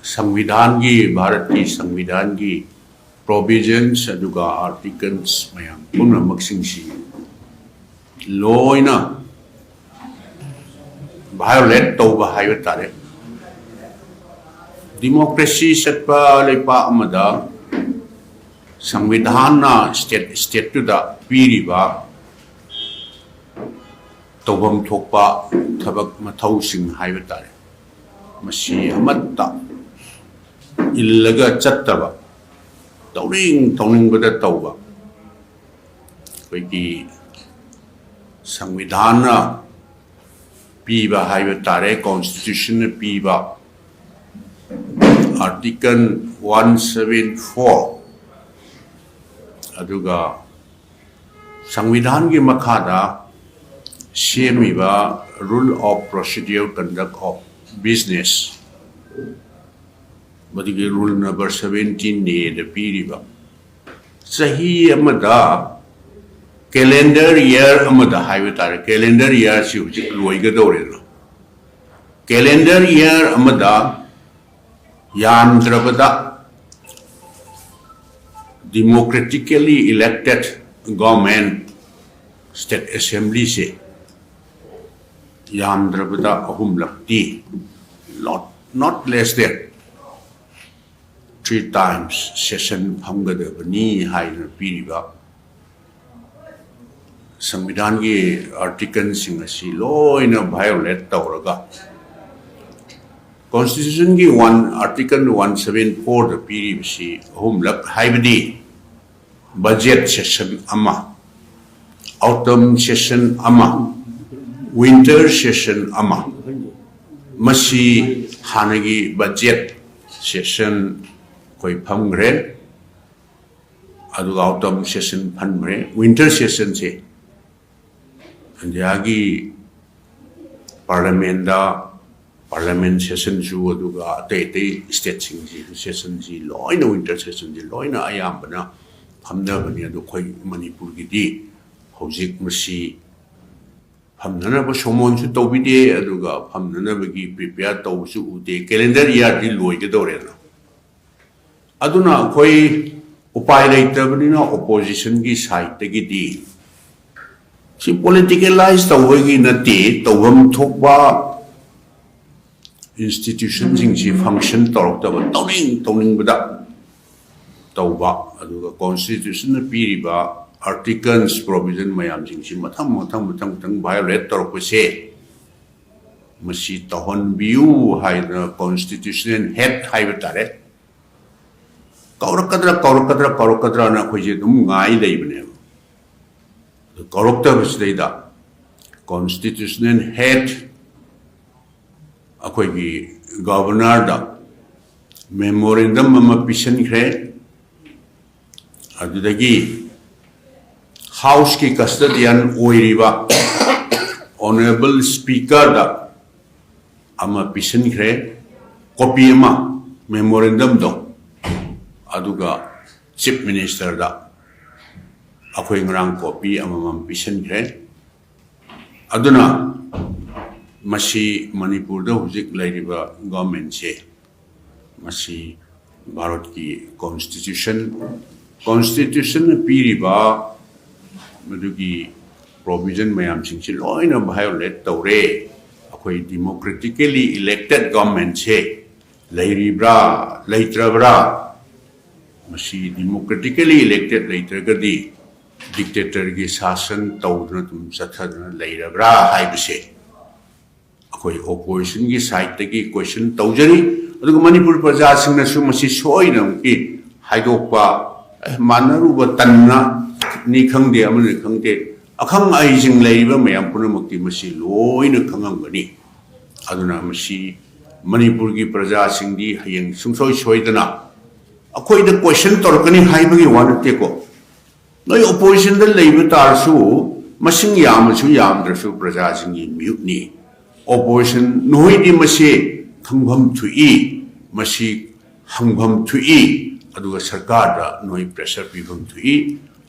संविधान की भारत की संविधान की प्रोविजन्स अदुगा आर्टिकल्स मयाम पुनमक्सिंगसी लोइना वायोलेट तौबा हाइबे तारे डेमोक्रेसी सत्पा लेपा अमदा संविधान ना स्टेट टुदा पीरिबा तौबम थोकपा थबक मथौसिंग हाइबे तारे मसी अमत्ता इल्लगा चत्तबा तौनिंग बदा तौबा कोई संविधान पीबा हाइबे तारे कॉन्स्टिट्यूशन पीबा आर्टिकल 174 अदुगा संविधान की मखादा सेमीबा rule of procedure conduct of business मदुगी रूल नंबर 17 ने द पीरिबा सही अमदा कैलेंडर ईयर अमदा हाइबे तारे कैलेंडर ईयर से हुजिक लोइगदौरेनो कैलेंडर ईयर अमदा यामद्रबदा democratically elected government state assembly से यामद्रबदा अहुम लक्ति not less than 3 times session फंगदबनी हाइना पीरिबा संविधान की आर्टिकल सिंह असी लोइना वायोलेट तौरगा कॉन्स्टिट्यूशन की आर्टिकल 174 द पीरिबसी अहुमलक हाइबदी बजट सेशन अमा ऑटम सेशन अमा विंटर सेशन अमा मसी हानगी बजट सेशन कोई फंगरे अदुगा ऑटम सेशन फंगरे विंटर सेशन से अंजागी पार्लियामेंट सेशन जो अदुगा अते स्टेट सिंह सेशन जी लोइना विंटर सेशन जी लोइना अयामबना फमनबनी अदु खोई मणिपुर गिदी हौजिक मसी फमननब सोमोनसु तौबिदे अदुगा फमननबगी प्रिपेयर तौसु उदे कैलेंडर ईयर दि लोइगदौरेना अदुना खोई उपाय लेतबनिना ओपोजिशन की साइड तगिदी सी पॉलिटिकलाइज तौबगी नते तौबम थोकबा इंस्टीट्यूशन जिंगसी फंक्शन तौरक्तबा तौनिंगबदा तौबा अदुगा कॉन्स्टिट्यूशन पीरिबा आर्टिकल्स प्रोविजन मयाम जिंगसी मथम वायोलेट तौरकसे मसी तहनबियु हाइना कॉन्स्टिट्यूशनल हेड हाइबे तारे कौरकद्रा ना खोजे दुम गाई लेबने कौरक्तबसदैदा कॉन्स्टिट्यूशनल हेड अखोगी गवर्नर दा मेमोरेंडम अमा पिसनख्रे अदुदगी हाउस की कस्टडियन ओइरिबा ऑनरेबल स्पीकर दा अमा पिसनख्रे कॉपी अमा मेमोरेंडम दो अदुगा चीफ मिनिस्टर दा अखोई ngरang कॉपी अमम पिसनख्रे अदुना मसी मणिपुर दा हुजिक लैरिबा गवर्नमेंट से मसी भारत की कॉन्स्टिट्यूशन पीरिबा मदुगी प्रोविजन मयाम सिंगसी लोइना वायोलेट तौरे अखोई डेमोक्रेटिकली इलेक्टेड गवर्नमेंट से लैरिब्रा लैत्रब्रा मसी डेमोक्रेटिकली इलेक्टेड लैत्रगदी डिक्टेटर की शासन तौदना तुम चथदना लैरब्रा हाइबसे अखोई ओपोजिशन की साइड तगी क्वेश्चन तौजरी अदुगा मणिपुर प्रजा सिंगनसु मसी सोइनमकी हाइदोकपा मानरुबा तन्ना नि खंगदे अमने खंगदे अखंग आइजिंग लैरिबा मयाम पुनमक्ति मसी लोइना खंगंगनी अदुना मसी मणिपुर की प्रजा सिंगदी हयंग सुंसोय सोइदना अखोइदा क्वेश्चन तोरकनी हाइबगी वानतेको नोय ओपोजिशन द लैब तारसु मसिंग यामसु यामद्रसु प्रजा सिंगी म्यूटनी ओपोजिशन नोइदी मसे खंगभम थुई मसी हंगभम थुई अदुगा सरकार दा नोइ प्रेशर पीभम थुई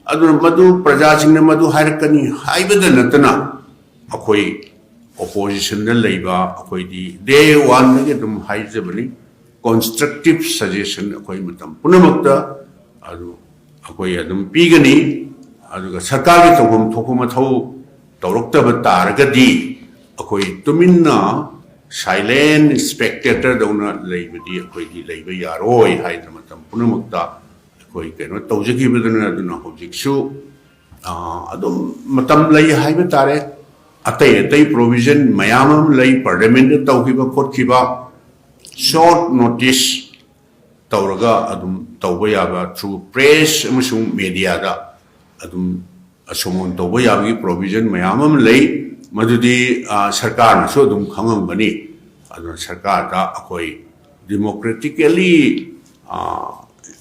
अदुना मदु प्रजा सिंगना मदु हाइरकनी हाइबदा नतना अखोई opposition da leiba akoi di day one ge dum haijabani constructive suggestion akoi matam punamakta adu akoi adum pigani aduga sarkar gi tawham thokuma thau tawraktaba taragadi akoi tuminna silent spectator dona leibadi akoi gi leiba yaroi haidra matam punamakta akoi keno tawjagibadana aduna hojiksu adum matam lei haiba tare atai provision mayamam lei parliament tawhiba khotkiba short notice tawraga adum tawba yaba through press amasung media da adum asomon tawba yabi provision mayamam lei madudi sarkar na so adum khangam bani adum sarkar da akoi democratically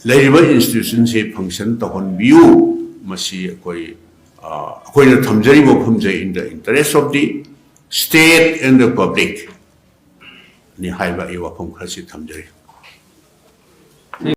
legible institution se function tahon view masi akoi akoi na thamjari mo phumjai in the interest of the state and the public ni haiba e wafam khasi thamjari